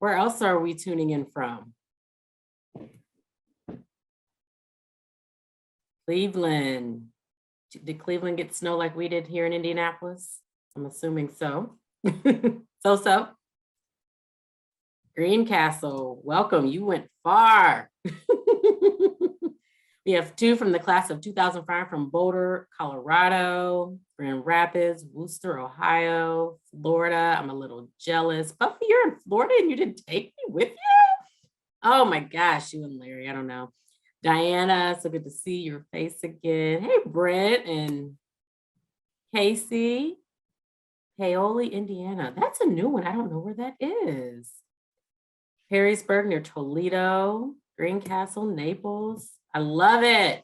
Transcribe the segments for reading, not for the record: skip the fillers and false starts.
Where else are we tuning in from? Cleveland. Did Cleveland get snow like we did here in Indianapolis? I'm assuming so. So. Greencastle, welcome. You went far. We have 2 from the class of 2005 from Boulder, Colorado, Grand Rapids, Worcester, Ohio, Florida. I'm a little jealous. Buffy, you're in Florida and you didn't take me with you? Oh my gosh, you and Larry, I don't know. Diana, so good to see your face again. Hey, Brent and Casey. Paoli, Indiana. That's a new one. I don't know where that is. Harrisburg near Toledo, Greencastle, Naples. I love it.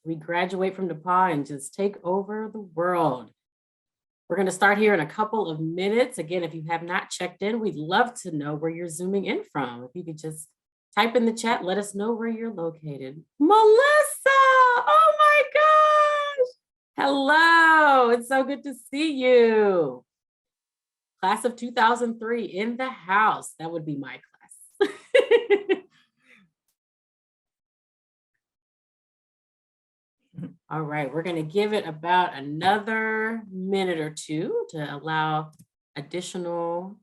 We graduate from DePauw and just take over the world. We're going to start here in a couple of minutes. Again, if you have not checked in, we'd love to know where you're zooming in from. If you could just type in the chat, let us know where you're located. Melissa, oh my gosh. Hello, it's so good to see you. Class of 2003 in the house. That would be my class. All right, we're going to give it about another minute or 2 to allow additional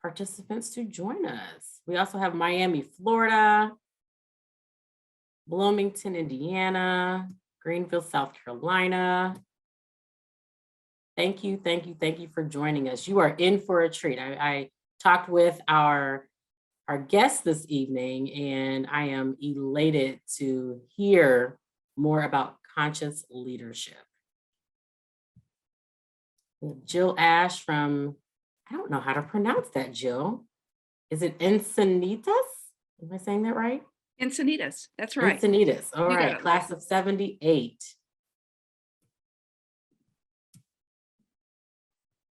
participants to join us. We also have Miami, Florida, Bloomington, Indiana, Greenville, South Carolina. Thank you for joining us. You are in for a treat. I talked with our guest this evening, and I am elated to hear more about conscious leadership. Jill Ash from, I don't know how to pronounce that, Jill. Is it Encinitas? Am I saying that right? Encinitas, that's right. Encinitas, all right, class of 78.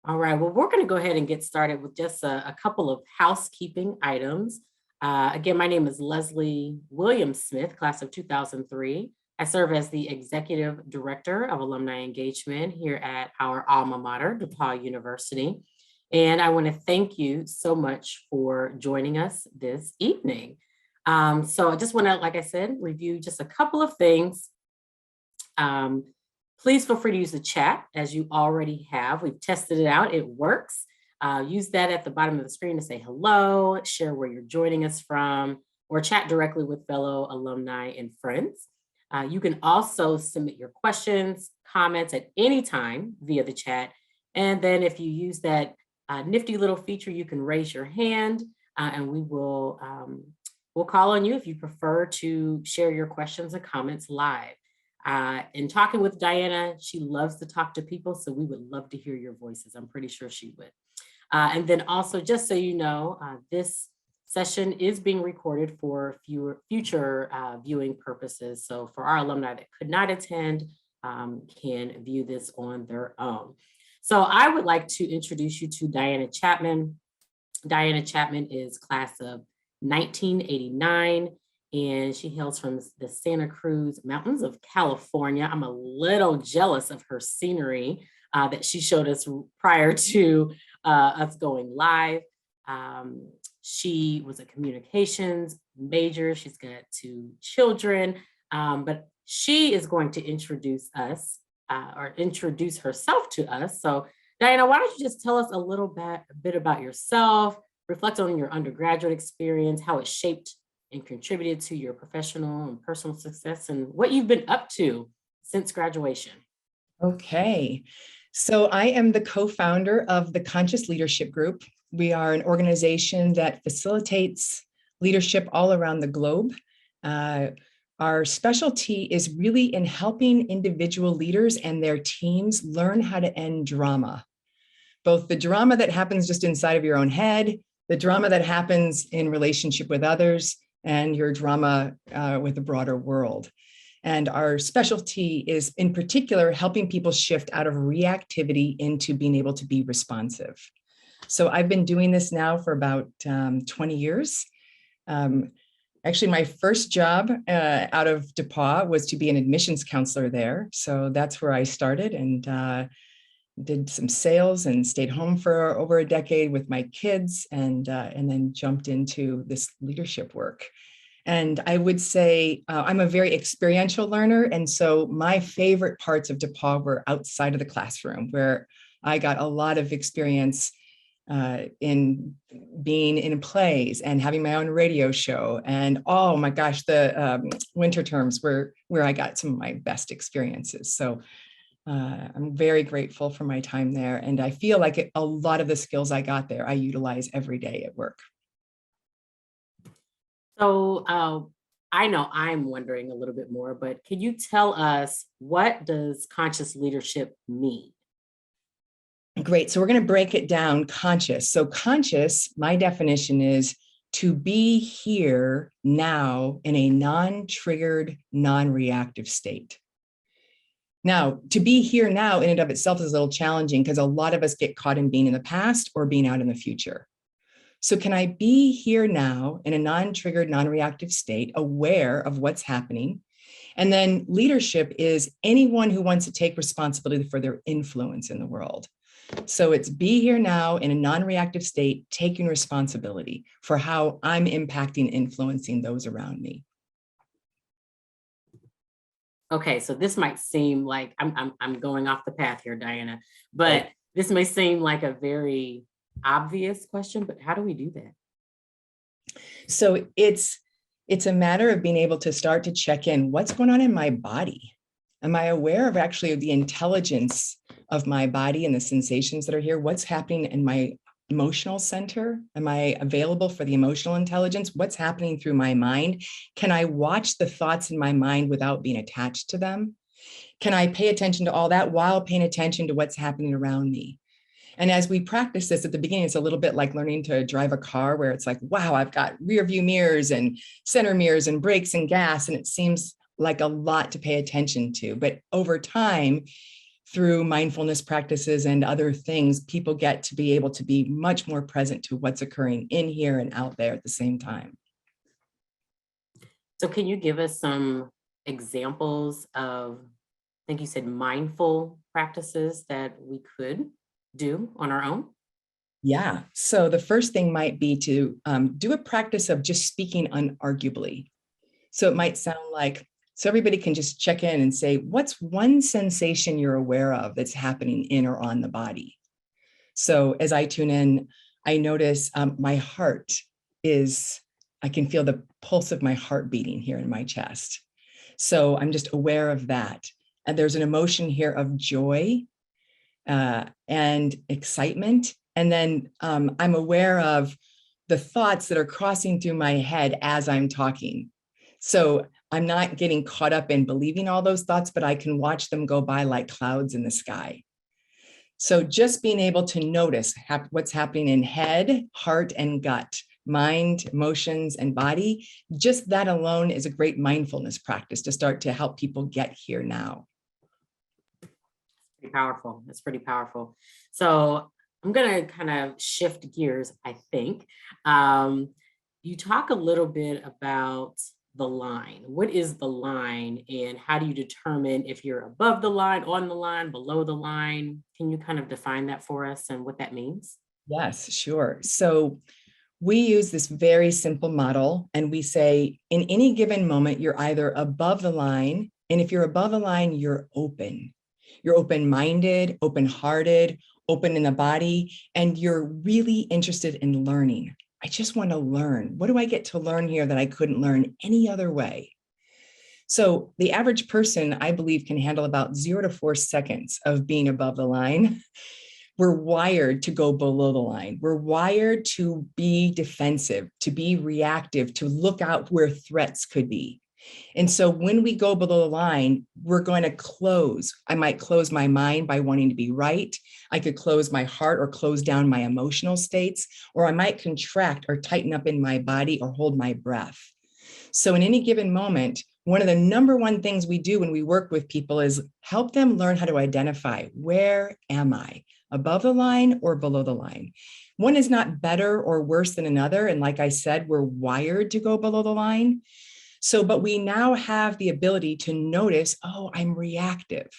All right, well, we're gonna go ahead and get started with just a couple of housekeeping items. Again, my name is Leslie Williams-Smith, class of 2003. I serve as the Executive Director of Alumni Engagement here at our alma mater, DePauw University. And I want to thank you so much for joining us this evening. So I just want to, like I said, review just a couple of things. Please feel free to use the chat as you already have. We've tested it out, it works. Use that at the bottom of the screen to say hello, share where you're joining us from, or chat directly with fellow alumni and friends. You can also submit your questions, comments at any time via the chat. And then if you use that nifty little feature, you can raise your hand and we will we'll call on you if you prefer to share your questions and comments live. In talking with Diana, she loves to talk to people, so we would love to hear your voices. I'm pretty sure she would. And then also, just so you know, this session is being recorded for future viewing purposes. So for our alumni that could not attend, can view this on their own. So I would like to introduce you to Diana Chapman. Diana Chapman is class of 1989, and she hails from the Santa Cruz Mountains of California. I'm a little jealous of her scenery that she showed us prior to us going live. She was a communications major. She's got 2 children, but she is going to introduce us or introduce herself to us. So Diana, why don't you just tell us a bit about yourself, reflect on your undergraduate experience, how it shaped and contributed to your professional and personal success, and what you've been up to since graduation. Okay, so I am the co-founder of the Conscious Leadership Group. We are an organization that facilitates leadership all around the globe. Our specialty is really in helping individual leaders and their teams learn how to end drama. Both the drama that happens just inside of your own head, the drama that happens in relationship with others, and your drama with the broader world. And our specialty is in particular helping people shift out of reactivity into being able to be responsive. So I've been doing this now for about 20 years. Actually, my first job out of DePauw was to be an admissions counselor there. So that's where I started. And did some sales and stayed home for over a decade with my kids, and then jumped into this leadership work. And I would say I'm a very experiential learner. And so my favorite parts of DePauw were outside of the classroom, where I got a lot of experience in being in plays and having my own radio show. And oh my gosh, the winter terms were where I got some of my best experiences. So I'm very grateful for my time there. And I feel like a lot of the skills I got there, I utilize every day at work. So I know I'm wondering a little bit more, but can you tell us, what does conscious leadership mean? Great. So we're going to break it down. Conscious. So conscious, my definition is to be here now in a non-triggered, non-reactive state. Now, to be here now in and of itself is a little challenging because a lot of us get caught in being in the past or being out in the future. So can I be here now in a non-triggered, non-reactive state, aware of what's happening? And then leadership is anyone who wants to take responsibility for their influence in the world. So it's be here now in a non-reactive state, taking responsibility for how I'm impacting, influencing those around me. Okay, so this might seem like I'm going off the path here, Diana, but this may seem like a very obvious question, but how do we do that? So it's a matter of being able to start to check in what's going on in my body. Am I aware of actually the intelligence of my body and the sensations that are here? What's happening in my emotional center? Am I available for the emotional intelligence? What's happening through my mind? Can I watch the thoughts in my mind without being attached to them? Can I pay attention to all that while paying attention to what's happening around me? And as we practice this at the beginning, it's a little bit like learning to drive a car, where it's like, wow, I've got rear view mirrors and center mirrors and brakes and gas. And it seems like a lot to pay attention to. But over time, through mindfulness practices and other things, people get to be able to be much more present to what's occurring in here and out there at the same time. So can you give us some examples of, I think you said mindful practices that we could do on our own? Yeah. So the first thing might be to do a practice of just speaking unarguably. So it might sound like, so everybody can just check in and say, what's one sensation you're aware of that's happening in or on the body? So as I tune in, I notice my heart I can feel the pulse of my heart beating here in my chest. So I'm just aware of that. And there's an emotion here of joy and excitement. And then I'm aware of the thoughts that are crossing through my head as I'm talking. So I'm not getting caught up in believing all those thoughts, but I can watch them go by like clouds in the sky. So just being able to notice what's happening in head, heart, and gut, mind, emotions, and body, just that alone is a great mindfulness practice to start to help people get here now. Pretty powerful. That's pretty powerful. So I'm going to kind of shift gears, I think. You talk a little bit about the line. What is the line, and how do you determine if you're above the line, on the line, below the line? Can you kind of define that for us and what that means? Yes, sure. So we use this very simple model, and we say in any given moment, you're either above the line, and if you're above the line, you're open. You're open-minded, open-hearted, open in the body, and you're really interested in learning. I just want to learn. What do I get to learn here that I couldn't learn any other way? So the average person, I believe, can handle about 0 to 4 seconds of being above the line. We're wired to go below the line. We're wired to be defensive, to be reactive, to look out where threats could be. And so when we go below the line, we're going to close. I might close my mind by wanting to be right. I could close my heart or close down my emotional states, or I might contract or tighten up in my body or hold my breath. So in any given moment, one of the number one things we do when we work with people is help them learn how to identify, where am I, above the line or below the line? One is not better or worse than another. And like I said, we're wired to go below the line. So, but we now have the ability to notice, oh, I'm reactive.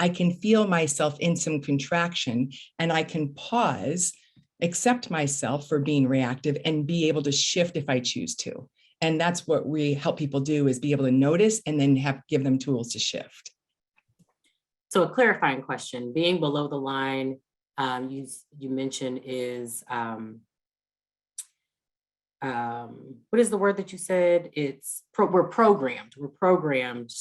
I can feel myself in some contraction, and I can pause, accept myself for being reactive, and be able to shift if I choose to. And that's what we help people do, is be able to notice and then give them tools to shift. So a clarifying question, being below the line, you mentioned is, what is the word that you said? It's we're programmed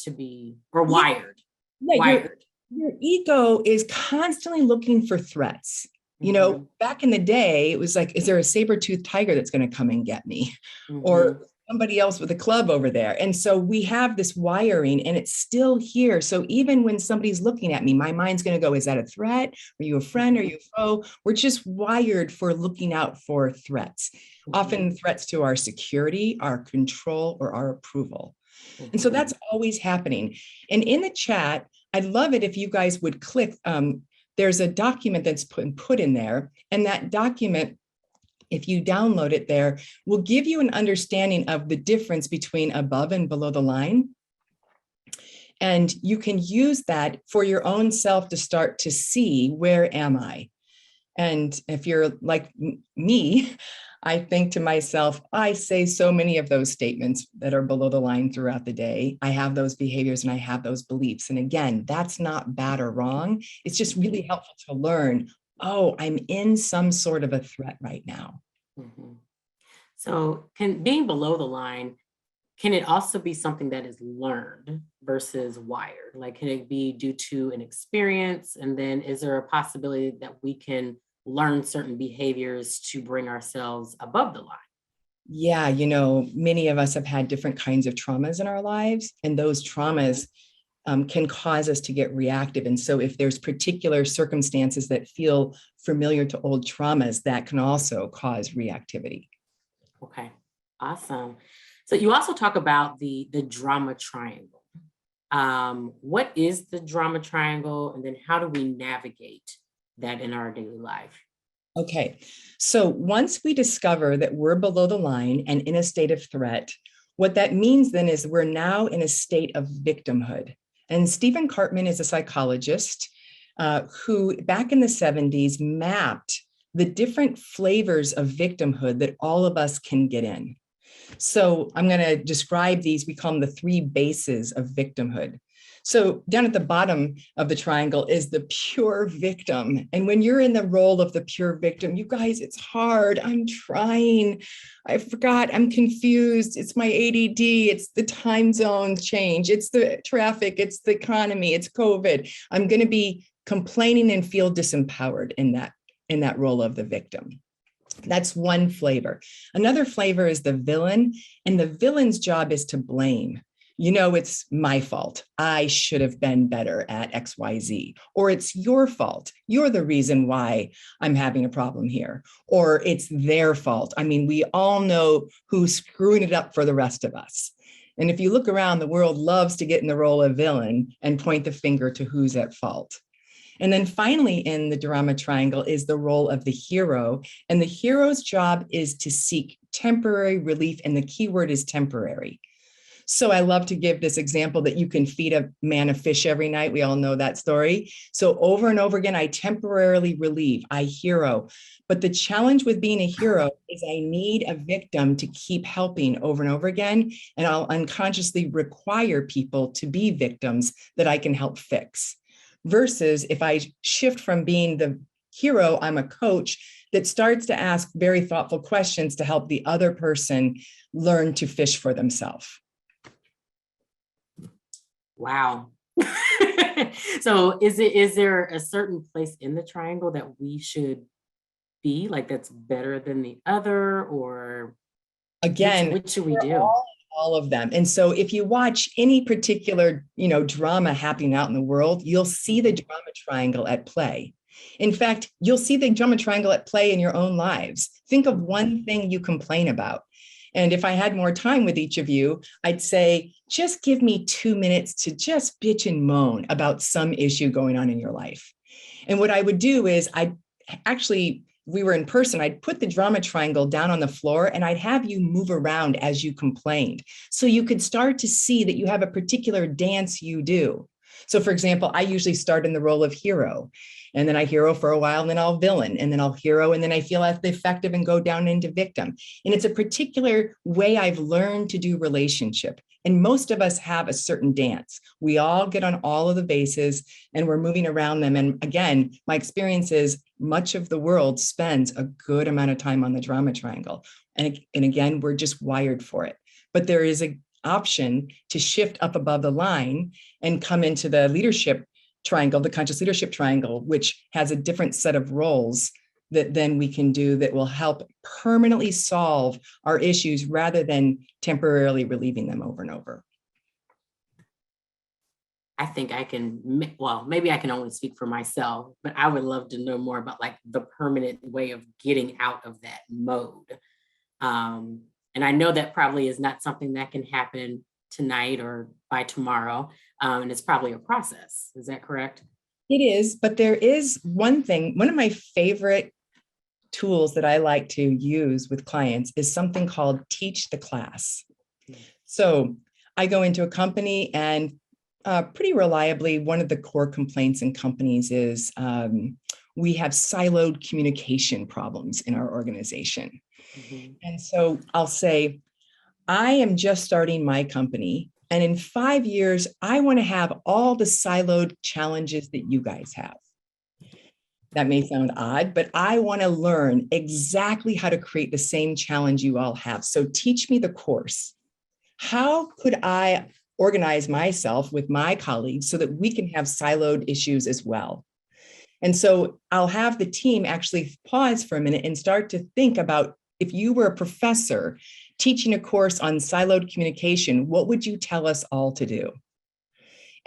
to be, or wired. Yeah, wired. Your ego is constantly looking for threats. You know, back in the day, it was like, is there a saber-toothed tiger that's going to come and get me? Or somebody else with a club over there. And so we have this wiring, and it's still here. So even when somebody's looking at me, my mind's going to go, is that a threat? Are you a friend? Are you a foe? We're just wired for looking out for threats, often threats to our security, our control, or our approval. And so that's always happening. And in the chat, I'd love it if you guys would click, there's a document that's put in there, and that document, if you download it there, will give you an understanding of the difference between above and below the line. And you can use that for your own self to start to see, where am I? And if you're like me, I think to myself, I say so many of those statements that are below the line throughout the day. I have those behaviors and I have those beliefs. And again, that's not bad or wrong. It's just really helpful to learn, oh, I'm in some sort of a threat right now. So being below the line, can it also be something that is learned versus wired? Like, can it be due to an experience? And then is there a possibility that we can learn certain behaviors to bring ourselves above the line? Yeah, you know, many of us have had different kinds of traumas in our lives, and those traumas can cause us to get reactive. And so if there's particular circumstances that feel familiar to old traumas, that can also cause reactivity. Okay, awesome. So you also talk about the drama triangle. What is the drama triangle? And then how do we navigate that in our daily life? Okay, so once we discover that we're below the line and in a state of threat, what that means then is we're now in a state of victimhood. And Stephen Cartman is a psychologist who back in the 70s mapped the different flavors of victimhood that all of us can get in. So I'm going to describe these. We call them the 3 bases of victimhood. So down at the bottom of the triangle is the pure victim. And when you're in the role of the pure victim, you guys, it's hard. I'm trying. I forgot. I'm confused. It's my ADD. It's the time zone change. It's the traffic. It's the economy. It's COVID. I'm going to be complaining and feel disempowered in that role of the victim. That's one flavor. Another flavor is the villain, and the villain's job is to blame. You know, it's my fault. I should have been better at XYZ. Or it's your fault. You're the reason why I'm having a problem here. Or it's their fault. I mean, we all know who's screwing it up for the rest of us. And if you look around, the world loves to get in the role of villain and point the finger to who's at fault. And then finally in the drama triangle is the role of the hero. And the hero's job is to seek temporary relief. And the key word is temporary. So I love to give this example that you can feed a man a fish every night. We all know that story. So over and over again, I temporarily relieve, I hero. But the challenge with being a hero is I need a victim to keep helping over and over again. And I'll unconsciously require people to be victims that I can help fix. Versus if I shift from being the hero, I'm a coach that starts to ask very thoughtful questions to help the other person learn to fish for themselves. Wow. So is there a certain place in the triangle that we should be, like that's better than the other, or again, what should we do? All of them. And so if you watch any particular, drama happening out in the world, you'll see the drama triangle at play. In fact, you'll see the drama triangle at play in your own lives. Think of one thing you complain about. And if I had more time with each of you, I'd say, just give me 2 minutes to just bitch and moan about some issue going on in your life. And what I would do is we were in person, I'd put the drama triangle down on the floor and I'd have you move around as you complained. So you could start to see that you have a particular dance you do. So for example, I usually start in the role of hero, and then I hero for a while, and then I'll villain, and then I'll hero, and then I feel effective and go down into victim. And it's a particular way I've learned to do relationship. And most of us have a certain dance. We all get on all of the bases and we're moving around them. And again, my experience is much of the world spends a good amount of time on the drama triangle. And again, we're just wired for it. But there is an option to shift up above the line and come into the leadership triangle, the conscious leadership triangle, which has a different set of roles that then we can do that will help permanently solve our issues rather than temporarily relieving them over and over. I think I can, well, maybe I can only speak for myself, but I would love to know more about like the permanent way of getting out of that mode. And I know that probably is not something that can happen tonight or by tomorrow. And it's probably a process. Is that correct? It is, but there is one thing, one of my favorite tools that I like to use with clients is something called teach the class. So I go into a company and pretty reliably, one of the core complaints in companies is we have siloed communication problems in our organization. Mm-hmm. And so I'll say, I am just starting my company. And in 5 years, I want to have all the siloed challenges that you guys have. That may sound odd, but I want to learn exactly how to create the same challenge you all have. So teach me the course. How could I organize myself with my colleagues so that we can have siloed issues as well? And so I'll have the team actually pause for a minute and start to think about, if you were a professor teaching a course on siloed communication, what would you tell us all to do?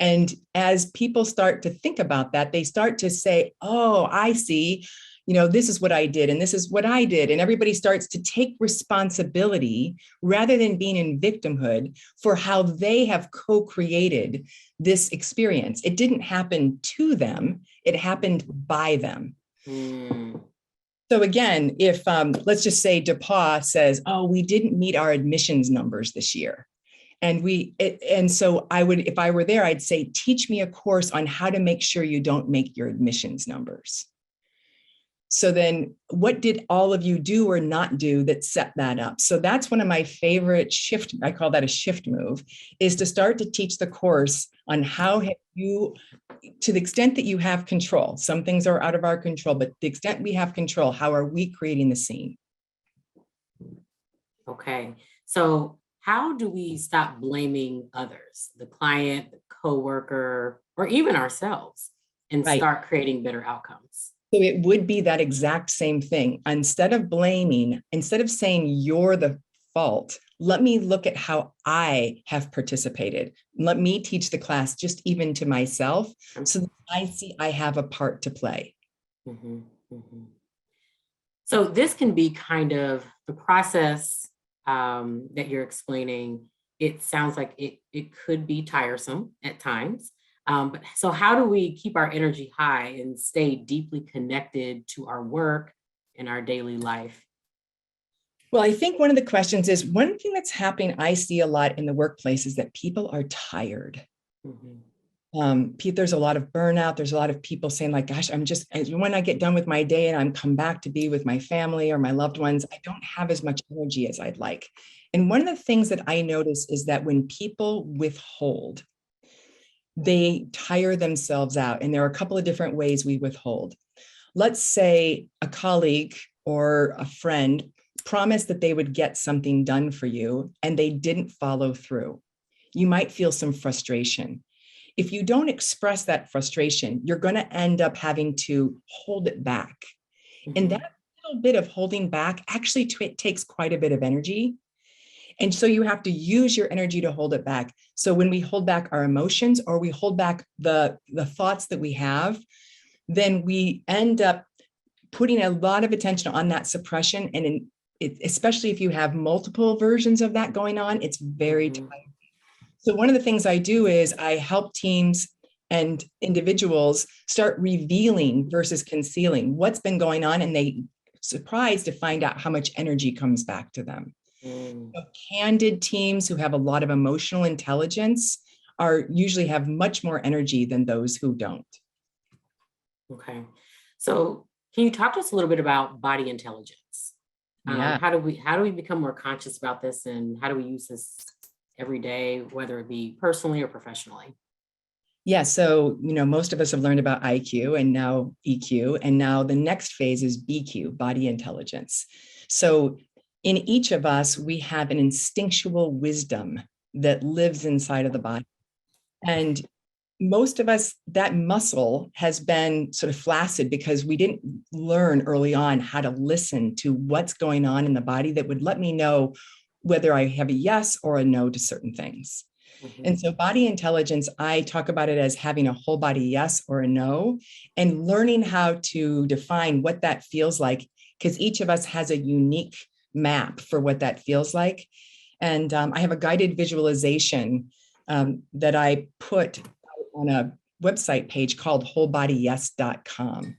And as people start to think about that, they start to say, oh, I see, this is what I did, and this is what I did. And everybody starts to take responsibility rather than being in victimhood for how they have co-created this experience. It didn't happen to them, it happened by them. So again, if let's just say DePauw says, oh, we didn't meet our admissions numbers this year. And so I would, if I were there, I'd say, teach me a course on how to make sure you don't make your admissions numbers. So then what did all of you do or not do that set that up? So that's one of my favorite shift, I call that a shift move, is to start to teach the course on how have you, to the extent that you have control. Some things are out of our control, but the extent we have control, how are we creating the scene? Okay, so how do we stop blaming others, the client, the coworker, or even ourselves, and start creating better outcomes? So it would be that exact same thing. Instead of blaming, instead of saying you're the fault, let me look at how I have participated. Let me teach the class just even to myself so that I see I have a part to play. Mm-hmm, mm-hmm. So this can be kind of the process that you're explaining. It sounds like it could be tiresome at times. But so how do we keep our energy high and stay deeply connected to our work and our daily life? Well, I think one of the questions is, one thing that's happening, I see a lot in the workplace, is that people are tired. Mm-hmm. There's a lot of burnout. There's a lot of people saying like, gosh, when I get done with my day and I'm come back to be with my family or my loved ones, I don't have as much energy as I'd like. And one of the things that I notice is that when people withhold, they tire themselves out. And there are a couple of different ways we withhold. Let's say a colleague or a friend promised that they would get something done for you and they didn't follow through. You might feel some frustration. If you don't express that frustration, you're going to end up having to hold it back. Mm-hmm. And that little bit of holding back actually takes quite a bit of energy. And so you have to use your energy to hold it back. So when we hold back our emotions or we hold back the thoughts that we have, then we end up putting a lot of attention on that suppression. And especially if you have multiple versions of that going on, it's very tiring. So one of the things I do is I help teams and individuals start revealing versus concealing what's been going on, and they surprised to find out how much energy comes back to them. So candid teams who have a lot of emotional intelligence are usually have much more energy than those who don't. Okay. So can you talk to us a little bit about body intelligence? Yeah. How do we become more conscious about this, and how do we use this every day, whether it be personally or professionally? Yeah. So, most of us have learned about IQ and now EQ, and now the next phase is BQ, body intelligence. So in each of us, we have an instinctual wisdom that lives inside of the body. And most of us, that muscle has been sort of flaccid because we didn't learn early on how to listen to what's going on in the body that would let me know whether I have a yes or a no to certain things. And so body intelligence, I talk about it as having a whole body yes or a no, and learning how to define what that feels like, because each of us has a unique map for what that feels like. And I have a guided visualization that I put on a website page called wholebodyyes.com.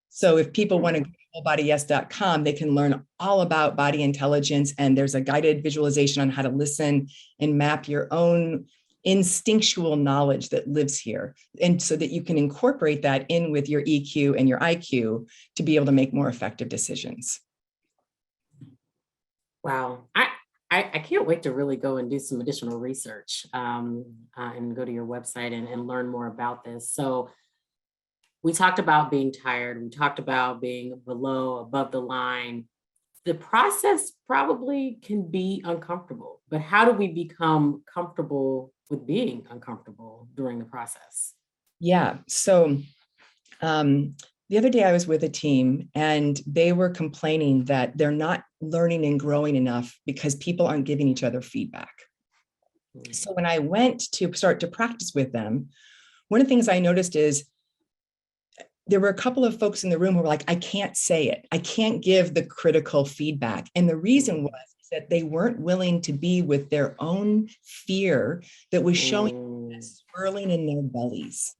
So if people want to go to wholebodyyes.com, they can learn all about body intelligence. And there's a guided visualization on how to listen and map your own instinctual knowledge that lives here. And so that you can incorporate that in with your EQ and your IQ to be able to make more effective decisions. Wow. I can't wait to really go and do some additional research and go to your website and learn more about this. So we talked about being tired. We talked about being below, above the line. The process probably can be uncomfortable, but how do we become comfortable with being uncomfortable during the process? Yeah. So the other day I was with a team and they were complaining that they're not learning and growing enough because people aren't giving each other feedback. So when I went to start to practice with them, one of the things I noticed is there were a couple of folks in the room who were like, I can't say it. I can't give the critical feedback. And the reason was that they weren't willing to be with their own fear that was showing swirling in their bellies.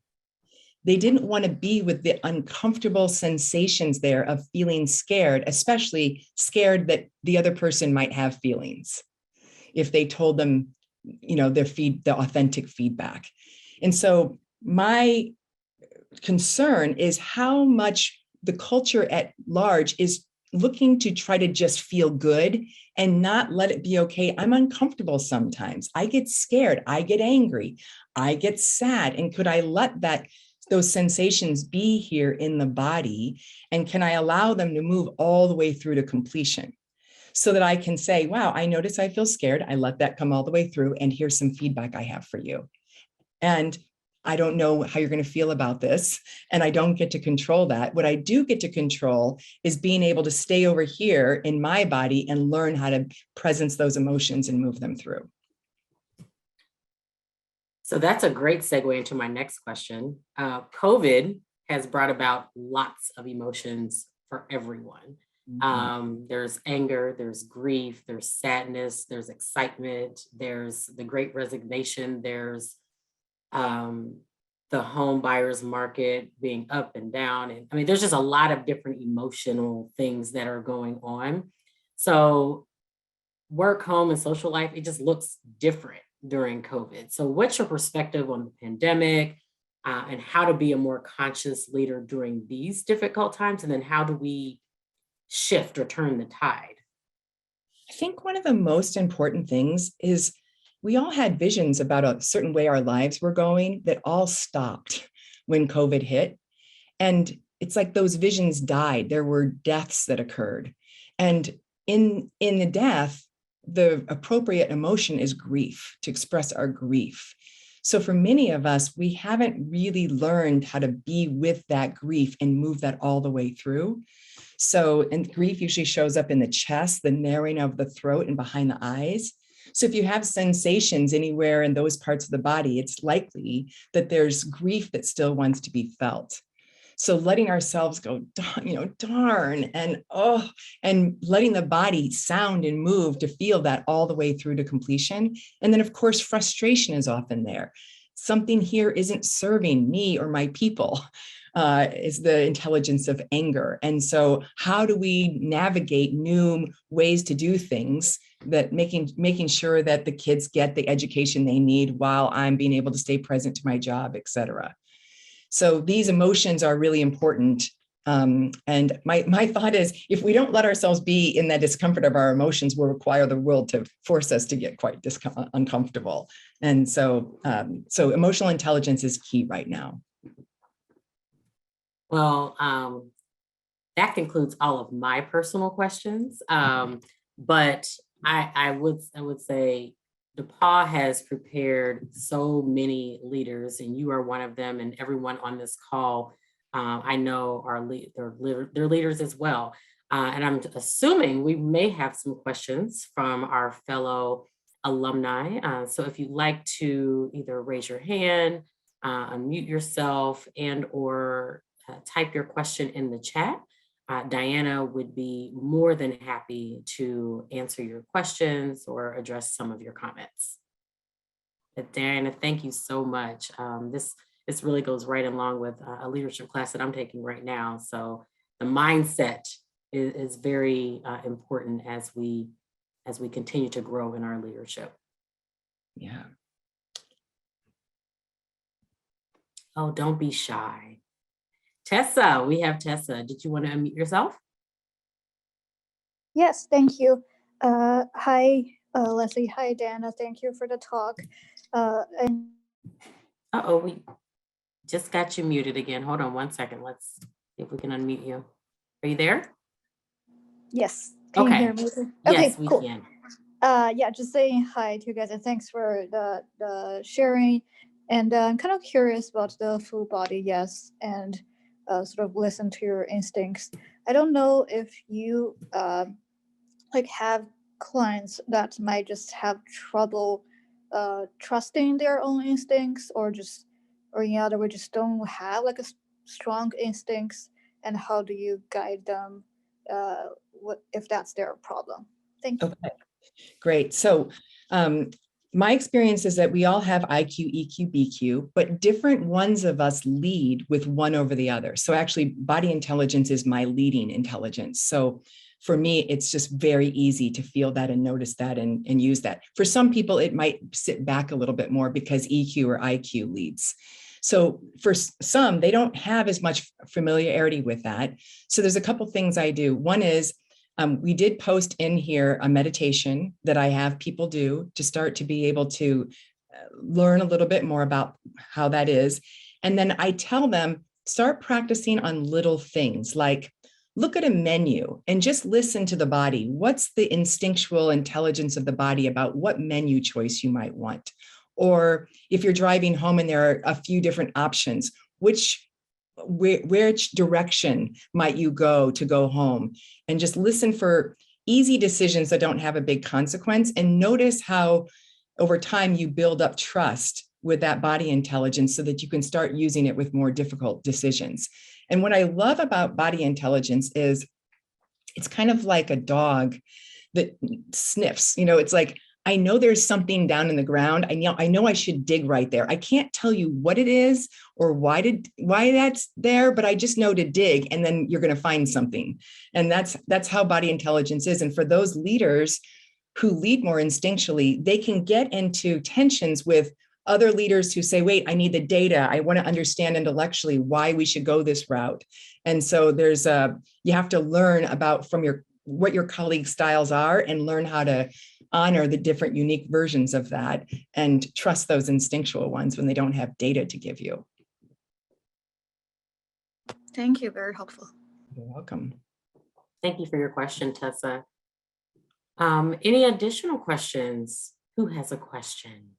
They didn't want to be with the uncomfortable sensations there of feeling scared, especially scared that the other person might have feelings if they told them, the authentic feedback. And so my concern is how much the culture at large is looking to try to just feel good and not let it be okay. I'm uncomfortable sometimes. I get scared. I get angry. I get sad. And could I let those sensations be here in the body? And can I allow them to move all the way through to completion so that I can say, wow, I notice I feel scared. I let that come all the way through. And here's some feedback I have for you. And I don't know how you're going to feel about this, and I don't get to control that. What I do get to control is being able to stay over here in my body and learn how to presence those emotions and move them through. So that's a great segue into my next question. COVID has brought about lots of emotions for everyone. There's anger, there's grief, there's sadness, there's excitement, there's the great resignation, there's the home buyer's market being up and down. And I mean, there's just a lot of different emotional things that are going on. So work, home, and social life, it just looks different during COVID. So what's your perspective on the pandemic and how to be a more conscious leader during these difficult times? And then how do we shift or turn the tide? I think one of the most important things is we all had visions about a certain way our lives were going that all stopped when COVID hit. And it's like those visions died. There were deaths that occurred. And in the death, the appropriate emotion is grief, to express our grief. So for many of us, we haven't really learned how to be with that grief and move that all the way through. So, and grief usually shows up in the chest, the narrowing of the throat and behind the eyes. So if you have sensations anywhere in those parts of the body, it's likely that there's grief that still wants to be felt. So letting ourselves go, darn, and letting the body sound and move to feel that all the way through to completion. And then of course, frustration is often there. Something here isn't serving me or my people. is the intelligence of anger. And so how do we navigate new ways to do things, that making sure that the kids get the education they need while I'm being able to stay present to my job, et cetera. So these emotions are really important. And my thought is, if we don't let ourselves be in that discomfort of our emotions, we'll require the world to force us to get quite uncomfortable. And so, so emotional intelligence is key right now. Well, that concludes all of my personal questions. But I would say DePauw has prepared so many leaders, and you are one of them, and everyone on this call I know they're leaders as well. And I'm assuming we may have some questions from our fellow alumni. So if you'd like to either raise your hand, unmute yourself, and or type your question in the chat, Diana would be more than happy to answer your questions or address some of your comments. But Diana, thank you so much. This really goes right along with a leadership class that I'm taking right now. So the mindset is very important as we continue to grow in our leadership. Yeah. Oh, don't be shy. Tessa, we have Tessa. Did you want to unmute yourself? Yes, thank you. Hi, Leslie. Hi, Dana. Thank you for the talk. Uh-oh, we just got you muted again. Hold on one second. Let's see if we can unmute you. Are you there? Yes. Can you hear me? Yes, okay, cool. we can. Yeah, just saying hi to you guys, and thanks for the sharing. And I'm kind of curious about the full body yes, and sort of listen to your instincts. I don't know if you like have clients that might just have trouble trusting their own instincts, or in other words, just don't have like a strong instincts, and how do you guide them what if that's their problem? Thank you. Okay, great. So my experience is that we all have IQ, EQ, BQ, but different ones of us lead with one over the other. So actually body intelligence is my leading intelligence. So for me, it's just very easy to feel that and notice that and use that. For some people, it might sit back a little bit more because EQ or IQ leads. So for some, they don't have as much familiarity with that. So there's a couple things I do. One is we did post in here a meditation that I have people do to start to be able to learn a little bit more about how that is. And then I tell them, start practicing on little things like look at a menu and just listen to the body. What's the instinctual intelligence of the body about what menu choice you might want? Or if you're driving home and there are a few different options, which direction might you go to go home? And just listen for easy decisions that don't have a big consequence, and notice how over time you build up trust with that body intelligence so that you can start using it with more difficult decisions. And what I love about body intelligence is it's kind of like a dog that sniffs. You know, it's like, I know there's something down in the ground. I know I should dig right there. I can't tell you what it is or why that's there, but I just know to dig, and then you're going to find something. And that's how body intelligence is. And for those leaders who lead more instinctually, they can get into tensions with other leaders who say, wait, I need the data. I want to understand intellectually why we should go this route. And so you have to learn about what your colleagues' styles are and learn how to honor the different unique versions of that and trust those instinctual ones when they don't have data to give you. Thank you, very helpful. You're welcome. Thank you for your question, Tessa. Any additional questions? Who has a question?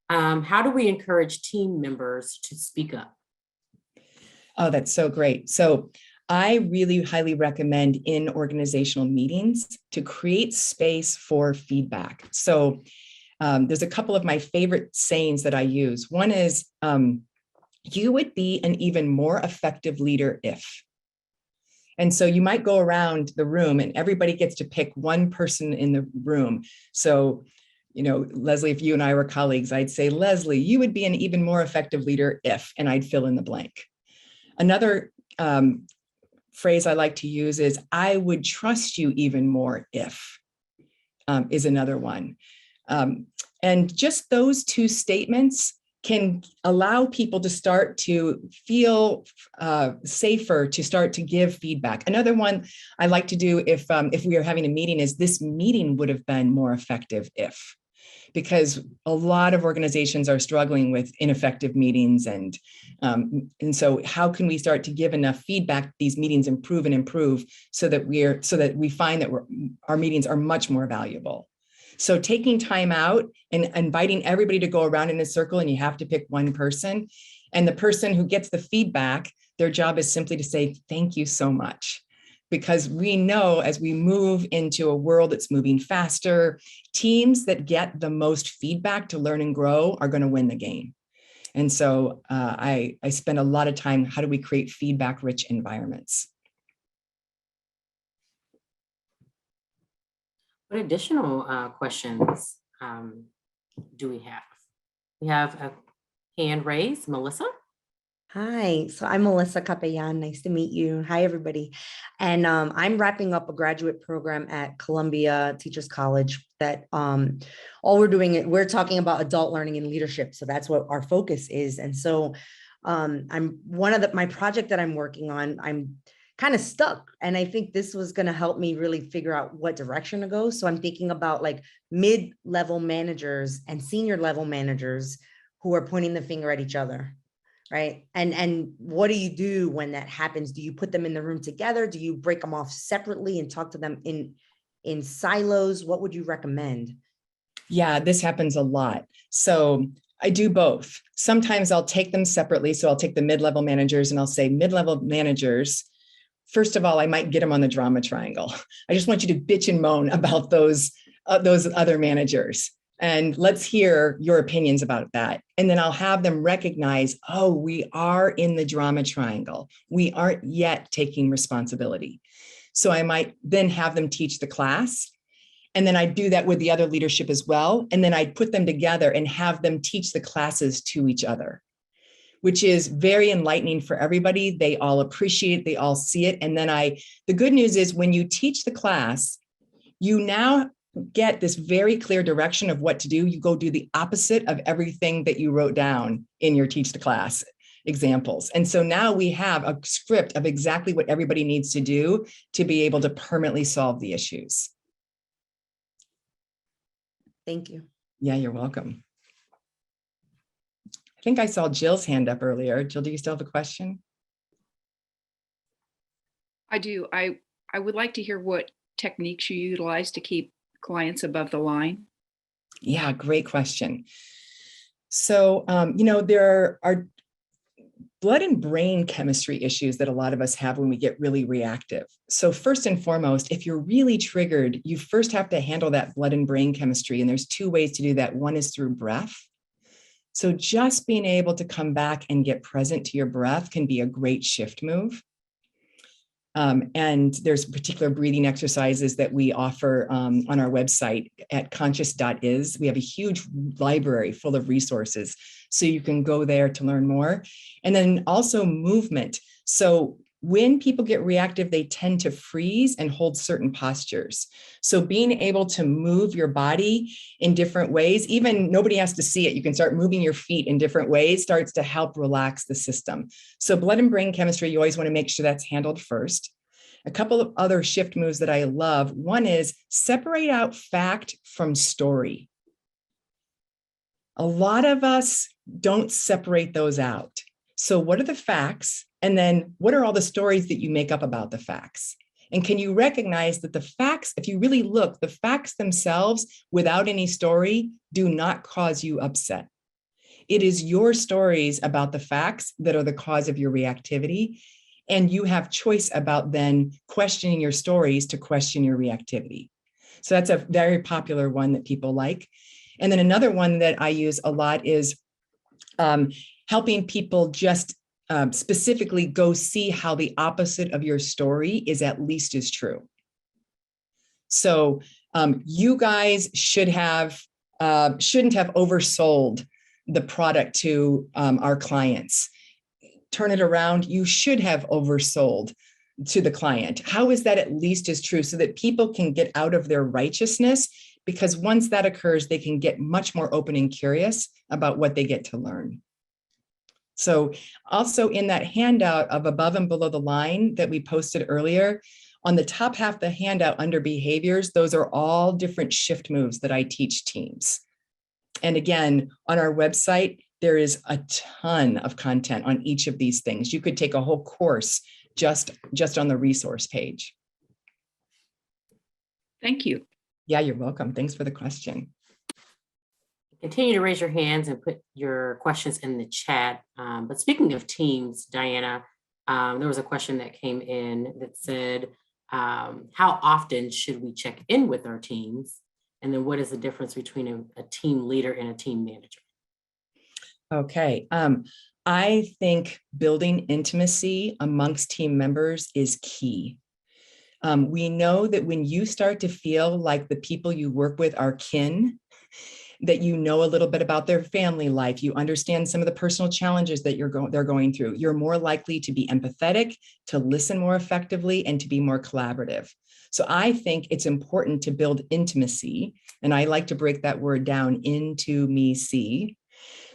How do we encourage team members to speak up? Oh, that's so great. So I really highly recommend in organizational meetings to create space for feedback. So there's a couple of my favorite sayings that I use. One is, you would be an even more effective leader if. And so you might go around the room and everybody gets to pick one person in the room. So Leslie, if you and I were colleagues, I'd say, Leslie, you would be an even more effective leader if, and I'd fill in the blank. Another phrase I like to use is, I would trust you even more if, is another one. And just those two statements can allow people to start to feel safer, to start to give feedback. Another one I like to do if we are having a meeting is, this meeting would have been more effective if, because a lot of organizations are struggling with ineffective meetings. And so how can we start to give enough feedback, these meetings improve and improve, so that we find that our meetings are much more valuable. So taking time out and inviting everybody to go around in a circle, and you have to pick one person, and the person who gets the feedback, their job is simply to say, thank you so much. Because we know as we move into a world that's moving faster, teams that get the most feedback to learn and grow are going to win the game. And so I spend a lot of time, how do we create feedback-rich environments? What additional questions do we have? We have a hand raised, Melissa. Hi, so I'm Melissa Capellan. Nice to meet you. Hi, everybody. And I'm wrapping up a graduate program at Columbia Teachers College that all we're doing, we're talking about adult learning and leadership. So that's what our focus is. And so my project that I'm working on, I'm kind of stuck. And I think this was going to help me really figure out what direction to go. So I'm thinking about like mid-level managers and senior level managers who are pointing the finger at each other. Right. And what do you do when that happens? Do you put them in the room together? Do you break them off separately and talk to them in silos? What would you recommend? Yeah, this happens a lot. So I do both. Sometimes I'll take them separately. So I'll take the mid-level managers and I'll say, mid-level managers, first of all, I might get them on the drama triangle. I just want you to bitch and moan about those other managers. And let's hear your opinions about that. And then I'll have them recognize, oh, we are in the drama triangle. We aren't yet taking responsibility. So I might then have them teach the class. And then I do that with the other leadership as well. And then I put them together and have them teach the classes to each other, which is very enlightening for everybody. They all appreciate it, they all see it. And then the good news is when you teach the class, you now get this very clear direction of what to do. You go do the opposite of everything that you wrote down in your teach the class examples. And so now we have a script of exactly what everybody needs to do to be able to permanently solve the issues. Thank you. Yeah, you're welcome. I think I saw Jill's hand up earlier. Jill, do you still have a question? I do. I would like to hear what techniques you utilize to keep clients above the line. Yeah, great question. So, there are blood and brain chemistry issues that a lot of us have when we get really reactive. So first and foremost, if you're really triggered, you first have to handle that blood and brain chemistry. And there's two ways to do that. One is through breath. So just being able to come back and get present to your breath can be a great shift move. And there's particular breathing exercises that we offer on our website at conscious.is. We have a huge library full of resources, so you can go there to learn more. And then also movement. So when people get reactive, they tend to freeze and hold certain postures. So being able to move your body in different ways, even nobody has to see it, you can start moving your feet in different ways, starts to help relax the system. So blood and brain chemistry, you always want to make sure that's handled first. A couple of other shift moves that I love. One is separate out fact from story. A lot of us don't separate those out. So what are the facts? And then what are all the stories that you make up about the facts? And can you recognize that the facts, if you really look, the facts themselves without any story do not cause you upset. It is your stories about the facts that are the cause of your reactivity. And you have choice about then questioning your stories to question your reactivity. So that's a very popular one that people like. And then another one that I use a lot is helping people just specifically go see how the opposite of your story is at least as true. So you guys should have shouldn't have oversold the product to our clients. Turn it around, you should have oversold to the client. How is that at least as true so that people can get out of their righteousness? Because once that occurs, they can get much more open and curious about what they get to learn. So also in that handout of above and below the line that we posted earlier, on the top half of the handout under behaviors, those are all different shift moves that I teach teams. And again, on our website, there is a ton of content on each of these things. You could take a whole course just on the resource page. Thank you. Yeah, you're welcome. Thanks for the question. Continue to raise your hands and put your questions in the chat. But speaking of teams, Diana, there was a question that came in that said, how often should we check in with our teams? And then what is the difference between a team leader and a team manager? Okay. I think building intimacy amongst team members is key. We know that when you start to feel like the people you work with are kin, that you know a little bit about their family life, you understand some of the personal challenges that they're going through, you're more likely to be empathetic, to listen more effectively, and to be more collaborative. So I think it's important to build intimacy, and I like to break that word down into me see.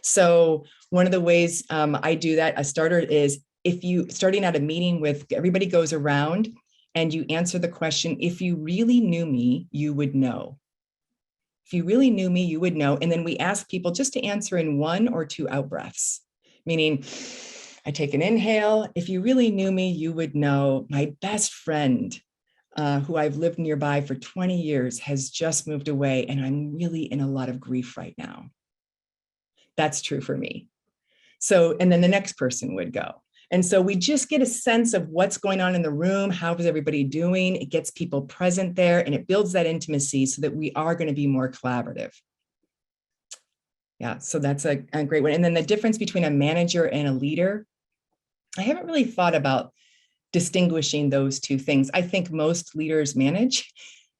So one of the ways I do that, a starter is if you starting out a meeting with everybody goes around and you answer the question, if you really knew me, you would know. If you really knew me, you would know. And then we ask people just to answer in 1 or 2 out breaths, meaning I take an inhale. If you really knew me, you would know my best friend who I've lived nearby for 20 years has just moved away and I'm really in a lot of grief right now. That's true for me. So, and then the next person would go. And so we just get a sense of what's going on in the room. How is everybody doing? It gets people present there and it builds that intimacy so that we are going to be more collaborative. Yeah, so that's a great one. And then the difference between a manager and a leader, I haven't really thought about distinguishing those two things. I think most leaders manage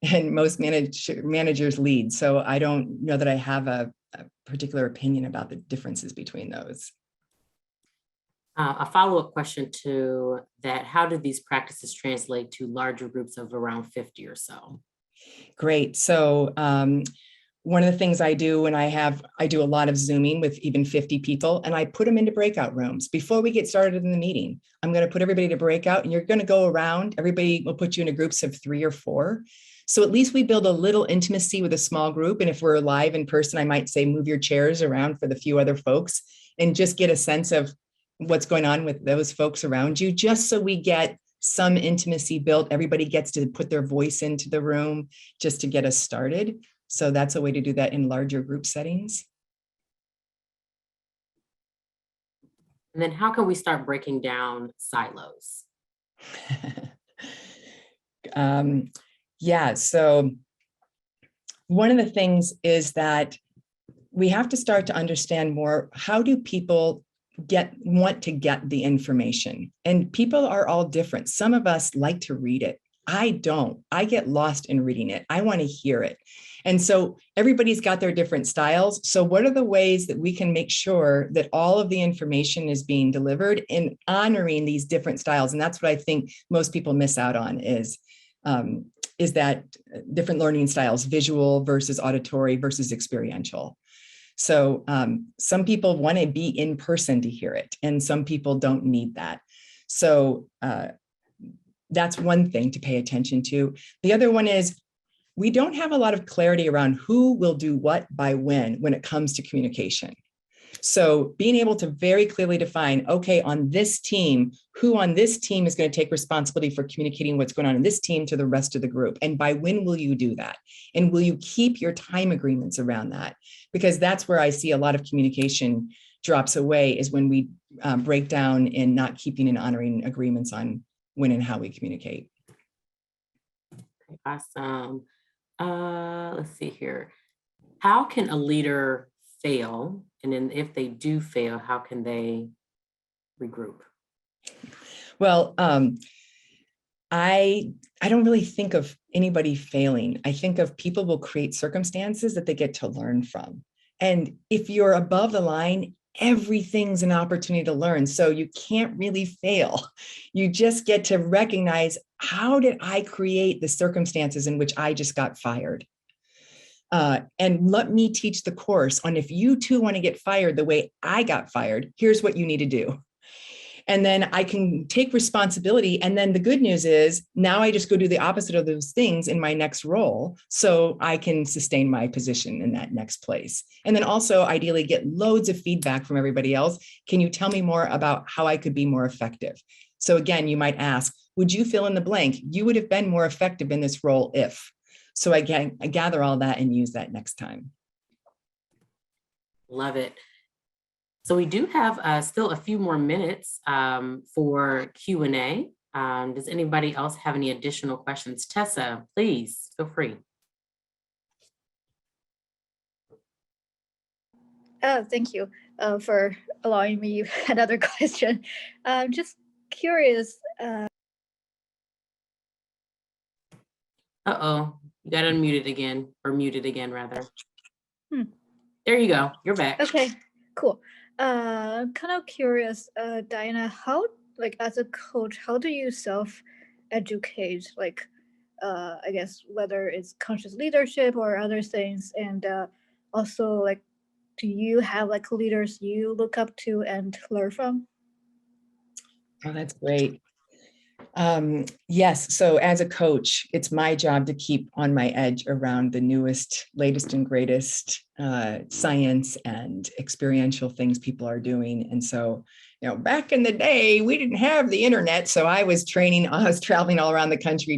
and most managers lead. So I don't know that I have a particular opinion about the differences between those. A follow-up question to that, how do these practices translate to larger groups of around 50 or so? Great. So one of the things I do when I do a lot of Zooming with even 50 people, and I put them into breakout rooms. Before we get started in the meeting, I'm going to put everybody to breakout and you're going to go around. Everybody will put you into groups of 3 or 4. So at least we build a little intimacy with a small group. And if we're live in person, I might say, move your chairs around for the few other folks and just get a sense of what's going on with those folks around you, just so we get some intimacy built. Everybody gets to put their voice into the room just to get us started. So that's a way to do that in larger group settings. And then how can we start breaking down silos? Yeah, so one of the things is that we have to start to understand more, how do people want to get the information? And people are all different. Some of us like to read it. I don't. I get lost in reading it. I want to hear it. And so everybody's got their different styles. So what are the ways that we can make sure that all of the information is being delivered in honoring these different styles? And that's what I think most people miss out on is that different learning styles, visual versus auditory versus experiential. So some people want to be in person to hear it, and some people don't need that. So that's one thing to pay attention to. The other one is we don't have a lot of clarity around who will do what by when it comes to communication. So being able to very clearly define, okay, on this team, who on this team is going to take responsibility for communicating what's going on in this team to the rest of the group? And by when will you do that? And will you keep your time agreements around that? Because that's where I see a lot of communication drops away, is when we break down in not keeping and honoring agreements on when and how we communicate. Awesome. Let's see here. How can a leader fail? And then if they do fail, how can they regroup? Well, I don't really think of anybody failing. I think of people will create circumstances that they get to learn from. And if you're above the line, everything's an opportunity to learn. So you can't really fail. You just get to recognize, how did I create the circumstances in which I just got fired? And let me teach the course on, if you too want to get fired the way I got fired, here's what you need to do. And then I can take responsibility. And then the good news is, now I just go do the opposite of those things in my next role, so I can sustain my position in that next place. And then also ideally get loads of feedback from everybody else. Can you tell me more about how I could be more effective? So again, you might ask, would you fill in the blank? You would have been more effective in this role if. So again, I gather all that and use that next time. Love it. So we do have still a few more minutes for Q&A. Does anybody else have any additional questions? Tessa, please feel free. Thank you for allowing me another question. Just curious. Uh-oh, you got unmuted again, or muted again, rather. There you go, you're back. Okay, cool. Kind of curious, Diana, how, like, as a coach, how do you self-educate, like, I guess, whether it's conscious leadership or other things, and also, like, do you have like leaders you look up to and learn from? Oh, that's great. Yes. So as a coach, it's my job to keep on my edge around the newest, latest and greatest science and experiential things people are doing. And so, back in the day, we didn't have the internet. So I was traveling all around the country,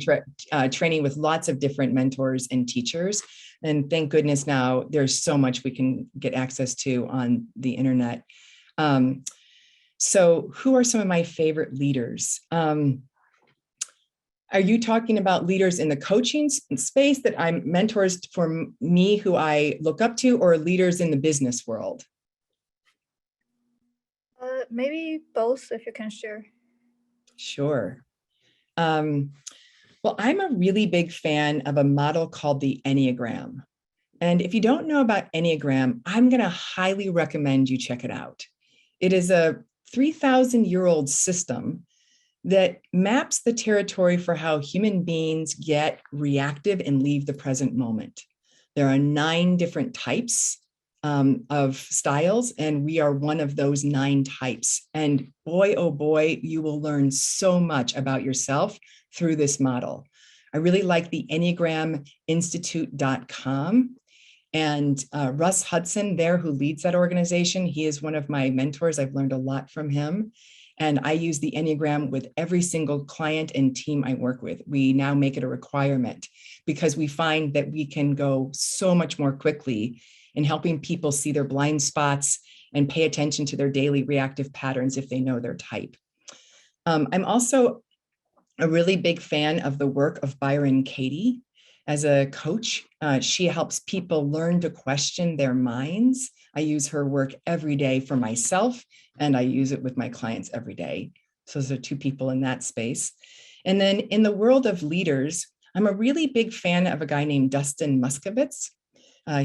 training with lots of different mentors and teachers. And thank goodness now there's so much we can get access to on the internet. So who are some of my favorite leaders? Are you talking about leaders in the coaching space that I'm mentors for me who I look up to, or leaders in the business world? Maybe both, if you can share. Sure. Well, I'm a really big fan of a model called the Enneagram. And if you don't know about Enneagram, I'm going to highly recommend you check it out. It is a 3,000-year-old system that maps the territory for how human beings get reactive and leave the present moment. There are 9 different types of styles, and we are one of those 9 types. And boy, oh boy, you will learn so much about yourself through this model. I really like the EnneagramInstitute.com. And Russ Hudson there, who leads that organization, he is one of my mentors. I've learned a lot from him. And I use the Enneagram with every single client and team I work with. We now make it a requirement because we find that we can go so much more quickly in helping people see their blind spots and pay attention to their daily reactive patterns if they know their type. I'm also a really big fan of the work of Byron Katie. As a coach, she helps people learn to question their minds. I use her work every day for myself, and I use it with my clients every day. So those are 2 people in that space. And then in the world of leaders, I'm a really big fan of a guy named Dustin Moskovitz.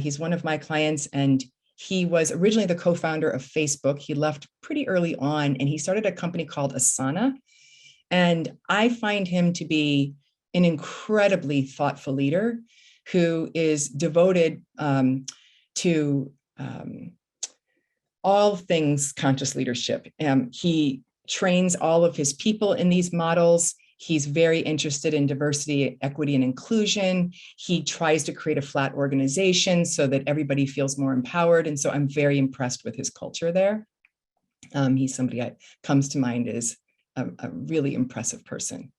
He's one of my clients, and he was originally the co-founder of Facebook. He left pretty early on, and he started a company called Asana. And I find him to be an incredibly thoughtful leader who is devoted to all things conscious leadership. He trains all of his people in these models. He's very interested in diversity, equity, and inclusion. He tries to create a flat organization so that everybody feels more empowered. And so I'm very impressed with his culture there. He's somebody that comes to mind as a really impressive person.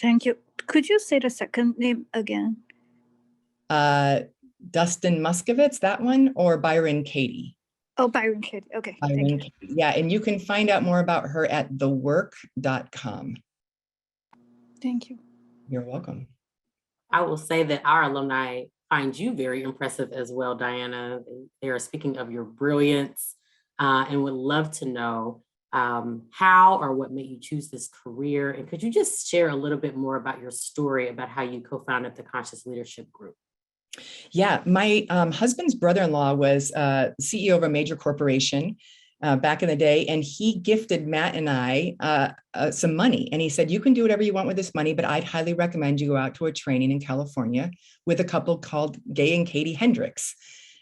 Thank you. Could you say the second name again? Dustin Moskovitz, that one, or Byron Katie? Oh, Byron Katie. Okay. Byron Katie. Yeah, and you can find out more about her at thework.com. Thank you. You're welcome. I will say that our alumni find you very impressive as well, Diana. They are speaking of your brilliance and would love to know how or what made you choose this career? And could you just share a little bit more about your story about how you co-founded the Conscious Leadership Group? Yeah, my husband's brother-in-law was CEO of a major corporation back in the day, and he gifted Matt and I some money. And he said, you can do whatever you want with this money, but I'd highly recommend you go out to a training in California with a couple called Gay and Katie Hendricks.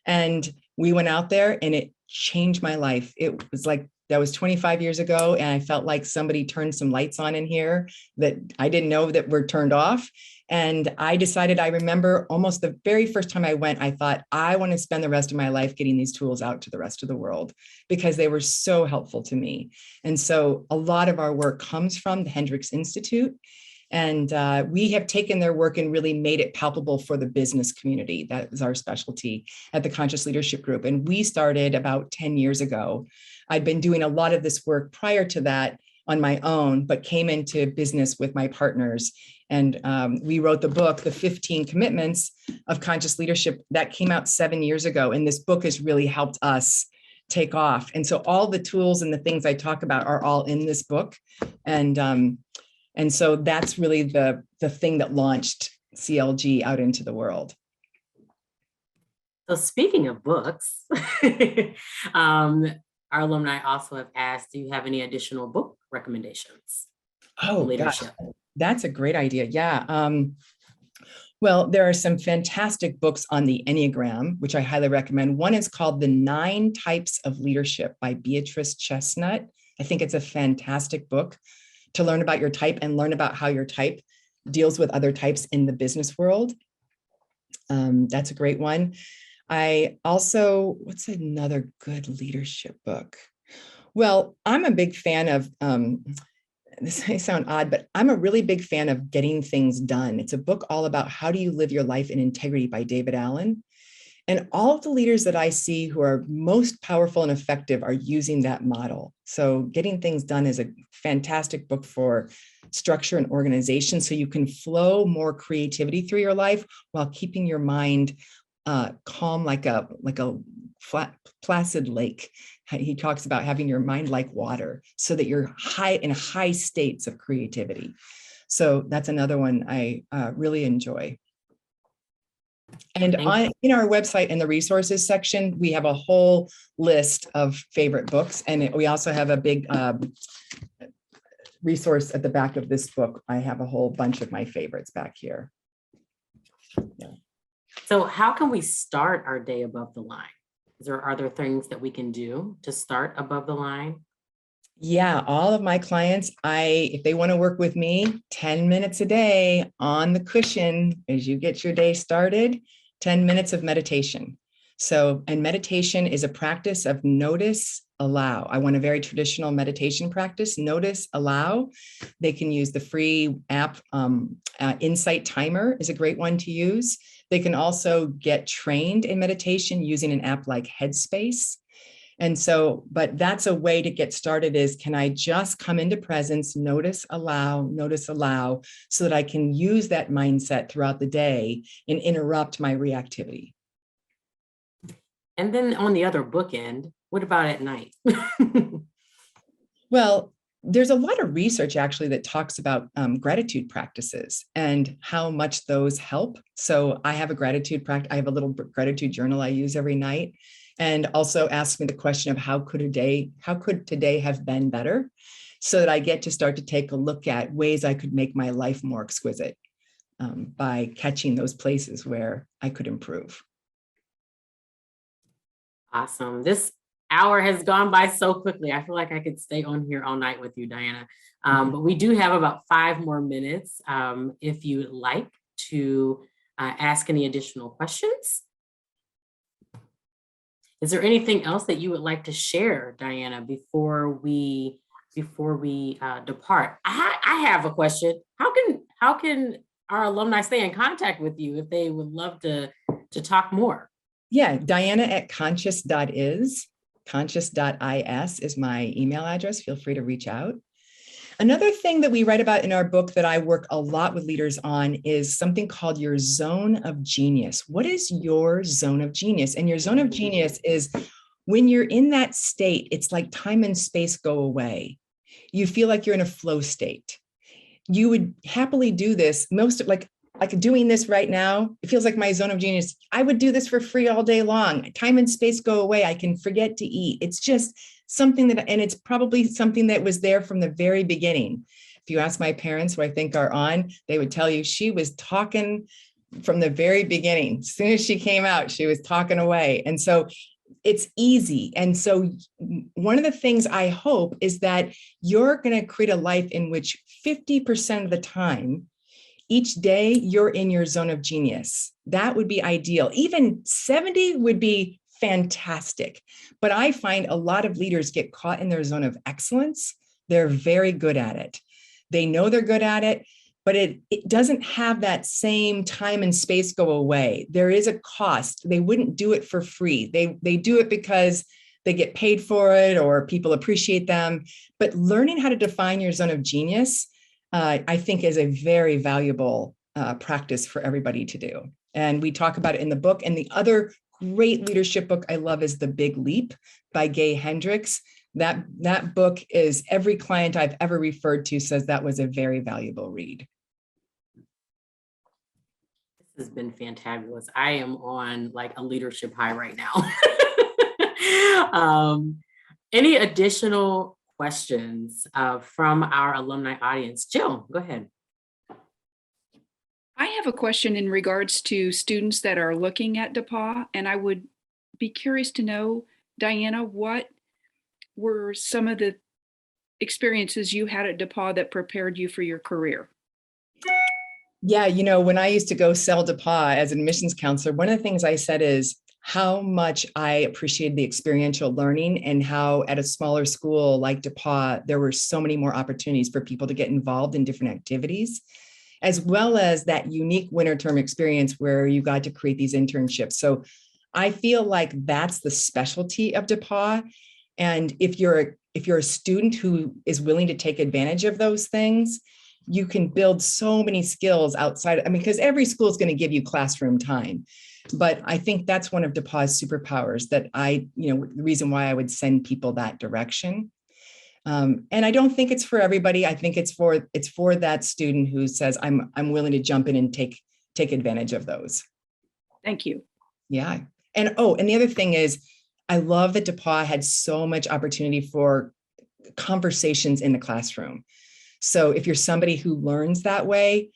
And we went out there and it changed my life. It was like, that was 25 years ago. And I felt like somebody turned some lights on in here that I didn't know that were turned off. And I decided, I remember almost the very first time I went, I thought, I want to spend the rest of my life getting these tools out to the rest of the world because they were so helpful to me. And so a lot of our work comes from the Hendricks Institute. And we have taken their work and really made it palpable for the business community. That is our specialty at the Conscious Leadership Group. And we started about 10 years ago. I'd been doing a lot of this work prior to that on my own, but came into business with my partners. And we wrote the book, The 15 Commitments of Conscious Leadership, that came out 7 years ago. And this book has really helped us take off. And so all the tools and the things I talk about are all in this book. And so that's really the thing that launched CLG out into the world. So speaking of books, our alumni also have asked, do you have any additional book recommendations? Oh, leadership. Gosh, that's a great idea. Yeah. Well, there are some fantastic books on the Enneagram, which I highly recommend. One is called The 9 Types of Leadership by Beatrice Chestnut. I think it's a fantastic book to learn about your type and learn about how your type deals with other types in the business world. That's a great one. I also, what's another good leadership book? Well, I'm a big fan of, this may sound odd, but I'm a really big fan of Getting Things Done. It's a book all about how do you live your life in integrity by David Allen. And all of the leaders that I see who are most powerful and effective are using that model. So Getting Things Done is a fantastic book for structure and organization, so you can flow more creativity through your life while keeping your mind calm like a flat, placid lake. He talks about having your mind like water so that you're in high states of creativity. So that's another one I really enjoy. And in our website in the resources section, we have a whole list of favorite books. And we also have a big resource at the back of this book. I have a whole bunch of my favorites back here. Yeah. So how can we start our day above the line? Are there things that we can do to start above the line? Yeah, all of my clients, if they want to work with me, 10 minutes a day on the cushion as you get your day started, 10 minutes of meditation. So, and meditation is a practice of notice, allow. I want a very traditional meditation practice, notice, allow. They can use the free app, Insight Timer is a great one to use. They can also get trained in meditation using an app like Headspace. And so, but that's a way to get started is, can I just come into presence, notice, allow, so that I can use that mindset throughout the day and interrupt my reactivity. And then on the other bookend, what about at night? Well, there's a lot of research actually that talks about gratitude practices and how much those help. So I have a gratitude practice. I have a little gratitude journal I use every night. And also ask me the question of how could today have been better, so that I get to start to take a look at ways I could make my life more exquisite by catching those places where I could improve. Awesome. This hour has gone by so quickly. I feel like I could stay on here all night with you, Diana. But we do have about 5 more minutes if you'd like to ask any additional questions. Is there anything else that you would like to share, Diana, before we depart? I have a question. How can our alumni stay in contact with you if they would love to talk more? Yeah, Diana at conscious.is is my email address. Feel free to reach out. Another thing that we write about in our book that I work a lot with leaders on is something called your zone of genius. What is your zone of genius? And your zone of genius is When you're in that state, it's like time and space go away. You feel like you're in a flow state. You would happily do this. Most like doing this right now, it feels like my zone of genius. I would do this for free all day long. Time and space go away. I can forget to eat. It's just something that, and it's probably something that was there from the very beginning. If you ask my parents, who I think are on, they would tell you she was talking from the very beginning. As soon as she came out, she was talking away. And so it's easy. And so one of the things I hope is that you're going to create a life in which 50% of the time, each day, you're in your zone of genius. That would be ideal. Even 70 would be fantastic. But I find a lot of leaders get caught in their zone of excellence. They're very good at it. They know they're good at it, but it doesn't have that same time and space go away. There is a cost. They wouldn't do it for free. They do it because they get paid for it or people appreciate them. But learning how to define your zone of genius, I think, is a very valuable practice for everybody to do. And we talk about it in the book. And the other great leadership book I love is The Big Leap by Gay Hendricks. That book is, every client I've ever referred to says that was a very valuable read. This has been fantabulous. I am on like a leadership high right now. Any additional questions from our alumni audience? Jill, go ahead. I have a question in regards to students that are looking at DePauw, and I would be curious to know, Diana, what were some of the experiences you had at DePauw that prepared you for your career? Yeah, when I used to go sell DePauw as an admissions counselor, one of the things I said is how much I appreciated the experiential learning and how at a smaller school like DePauw, there were so many more opportunities for people to get involved in different activities, as well as that unique winter term experience where you got to create these internships. So I feel like that's the specialty of DePauw. And if you're a student who is willing to take advantage of those things, you can build so many skills outside. Because every school is going to give you classroom time. But I think that's one of DePauw's superpowers that the reason why I would send people that direction. And I don't think it's for everybody. I think it's for that student who says, I'm willing to jump in and take advantage of those. Thank you. Yeah. And the other thing is, I love that DePauw had so much opportunity for conversations in the classroom. So if you're somebody who learns that way,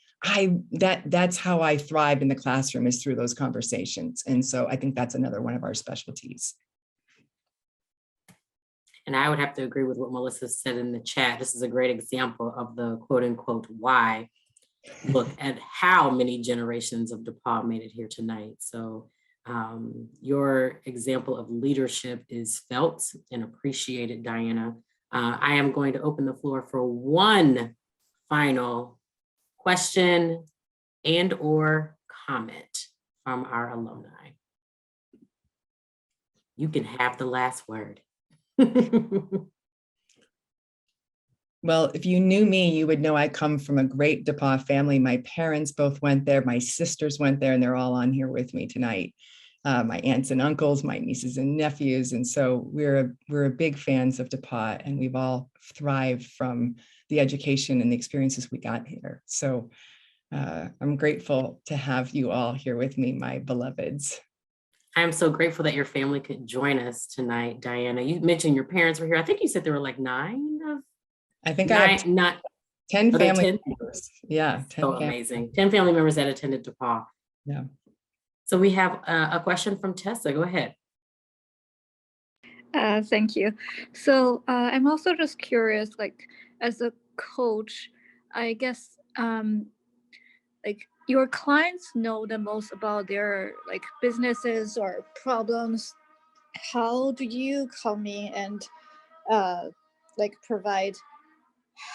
that's how I thrive in the classroom, is through those conversations. And so I think that's another one of our specialties. And I would have to agree with what Melissa said in the chat. This is a great example of the quote unquote why. Look at how many generations of DePauw made it here tonight. So your example of leadership is felt and appreciated, Diana. I am going to open the floor for one final question and or comment from our alumni. You can have the last word. Well, if you knew me, you would know I come from a great DePauw family. My parents both went there. My sisters went there, and they're all on here with me tonight. My aunts and uncles, my nieces and nephews. And so we're big fans of DePauw, and we've all thrived from the education and the experiences we got here. So I'm grateful to have you all here with me, my beloveds. I'm so grateful that your family could join us tonight, Diana. You mentioned your parents were here. I think you said there were like 9 of. I think nine, I have 10 family 10? members. Yeah. 10 so amazing. 10 family members that attended DePauw. Yeah. So we have a question from Tessa. Go ahead. Thank you. So I'm also just curious, like as a coach, I guess like your clients know the most about their like businesses or problems. How do you come in and like provide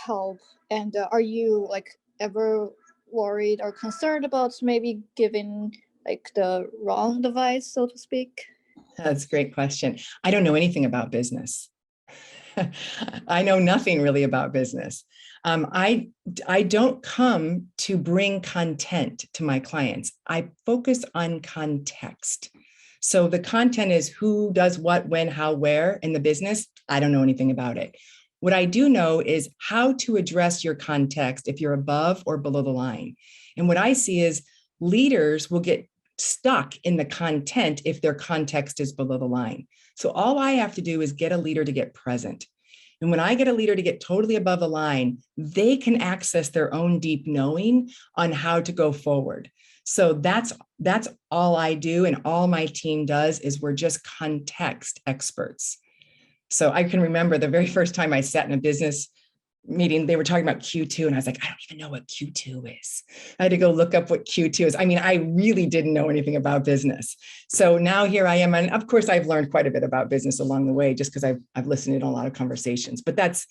help? And are you like ever worried or concerned about maybe giving like the wrong advice, so to speak? That's a great question. I don't know anything about business. I know nothing really about business. I don't come to bring content to my clients. I focus on context. So the content is who does what, when, how, where in the business. I don't know anything about it. What I do know is how to address your context if you're above or below the line. And what I see is leaders will get stuck in the content if their context is below the line. So all I have to do is get a leader to get present. And when I get a leader to get totally above the line, they can access their own deep knowing on how to go forward. So that's all I do, and all my team does is we're just context experts. So I can remember the very first time I sat in a business meeting, they were talking about Q2, and I was like, I don't even know what Q2 is. I had to go look up what Q2 is. I mean, I really didn't know anything about business. So now here I am, and of course I've learned quite a bit about business along the way, just because I've listened to a lot of conversations. But that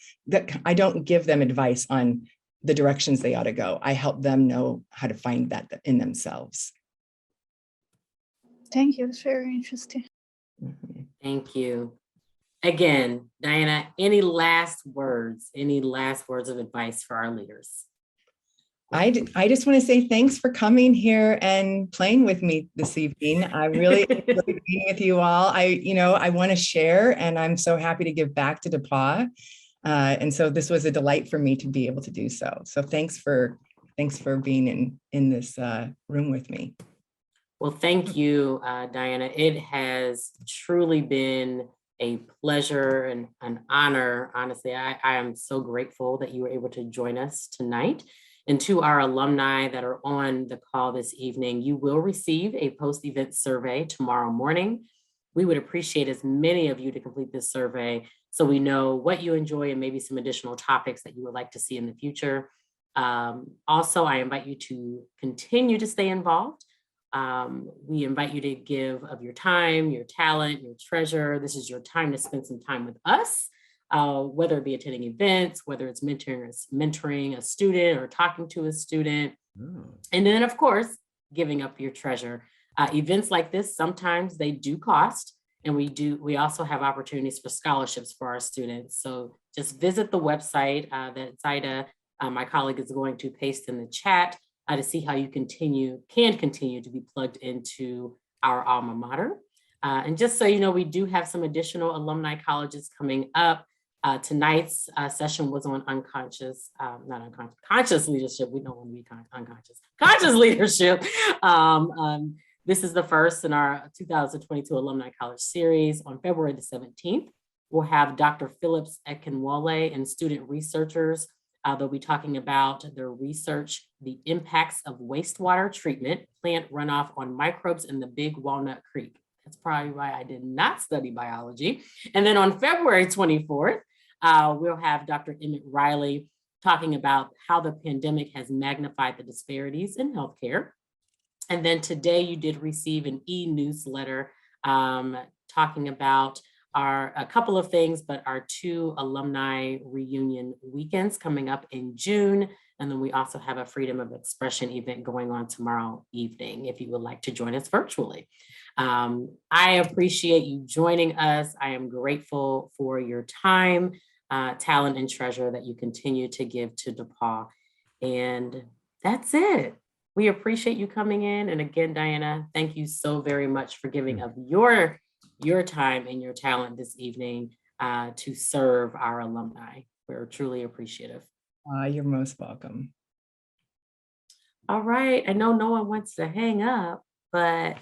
I don't give them advice on the directions they ought to go. I help them know how to find that in themselves. Thank you. It's very interesting. Mm-hmm. Thank you. Again, Diana, any last words of advice for our leaders? I just want to say thanks for coming here and playing with me this evening. I really enjoyed being with you all. I want to share, and I'm so happy to give back to DePauw. And so this was a delight for me to be able to do so. So thanks for being in this room with me. Well, thank you, Diana. It has truly been a pleasure and an honor. Honestly, I am so grateful that you were able to join us tonight. And to our alumni that are on the call this evening, you will receive a post-event survey tomorrow morning. We would appreciate as many of you to complete this survey so we know what you enjoy and maybe some additional topics that you would like to see in the future. Also, I invite you to continue to stay involved. We invite you to give of your time, your talent, your treasure. This is your time to spend some time with us, whether it be attending events, whether it's mentoring a student or talking to a student. And then, of course, giving up your treasure. Events like this, sometimes they do cost, and we also have opportunities for scholarships for our students. So just visit the website that Zaida, my colleague, is going to paste in the chat to see how you can continue to be plugged into our alma mater. And just so you know, we do have some additional alumni colleges coming up. Tonight's session was on conscious leadership. We don't want to be unconscious. Conscious leadership. This is the first in our 2022 Alumni College series. On February the 17th, we'll have Dr. Phillips Ekinwale and student researchers. They'll be talking about their research, the impacts of wastewater treatment, plant runoff on microbes in the Big Walnut Creek. That's probably why I did not study biology. And then on February 24th, we'll have Dr. Emmett Riley talking about how the pandemic has magnified the disparities in healthcare. And then today you did receive an e-newsletter talking about a couple of things, but our 2 alumni reunion weekends coming up in June. And then we also have a freedom of expression event going on tomorrow evening, if you would like to join us virtually. I appreciate you joining us. I am grateful for your time, talent, and treasure that you continue to give to DePauw. And that's it. We appreciate you coming in. And again, Diana, thank you so very much for giving of your time and your talent this evening to serve our alumni. We're truly appreciative. You're most welcome. All right. I know no one wants to hang up, but